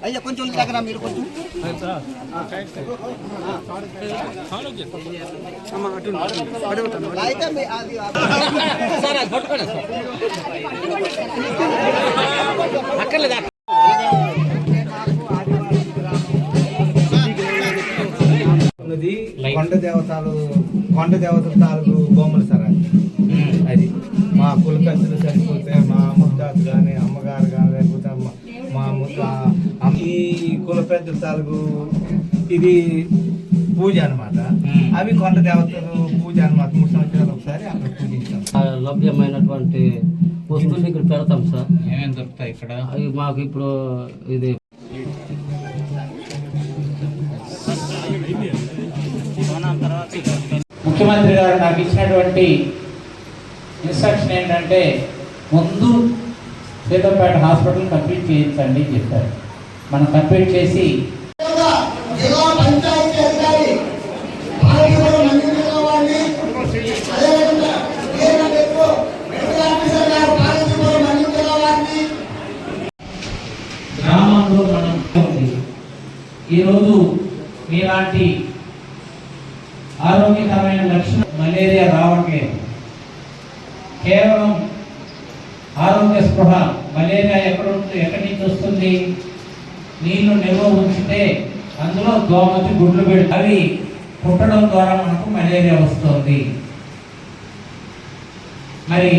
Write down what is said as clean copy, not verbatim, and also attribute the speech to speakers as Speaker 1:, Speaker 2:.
Speaker 1: అయ్యా కొంచెం దగ్గర మీరు కొంచెం
Speaker 2: కొండ దేవతల తాలూకు బొమ్మలు సార్ అది మా కులపెద్దలు చనిపోతే మా ముత్తాతలు కానీ అమ్మగారు కానీ లేకపోతే మా ఈ కులపెద్దల తాలూకు ఇది పూజ అనమాట. అవి కొండ దేవతలు పూజ అనమాట. 3 సంవత్సరాలు ఒకసారి అక్కడ పూజించాం.
Speaker 3: లభ్యమైనటువంటి వస్తువులు ఇక్కడ పెడతాం సార్.
Speaker 4: ఏమేమి దొరుకుతాయి ఇక్కడ?
Speaker 3: అవి మాకు ఇప్పుడు ఇది
Speaker 4: ముఖ్యమంత్రి గారు నాకు ఇచ్చినటువంటి ఇన్స్ట్రక్షన్ ఏంటంటే ముందు సీతంపేట హాస్పిటల్ కంప్లీట్ చేయించండి అని చెప్పారు. మనం కంప్లీట్ చేసి గ్రామంలో మనం ఈరోజు మీలాంటి ఆరోగ్యకరమైన లక్షణం మలేరియా రావట్లేదు. కేవలం ఆరోగ్య స్పృహ. మలేరియా ఎక్కడి నుంచి వస్తుంది? నీళ్లు నిల్వ ఉంచితే అందులో దోమతి గుడ్లు పెట్టి అవి పుట్టడం ద్వారా మనకు మలేరియా వస్తుంది. మరి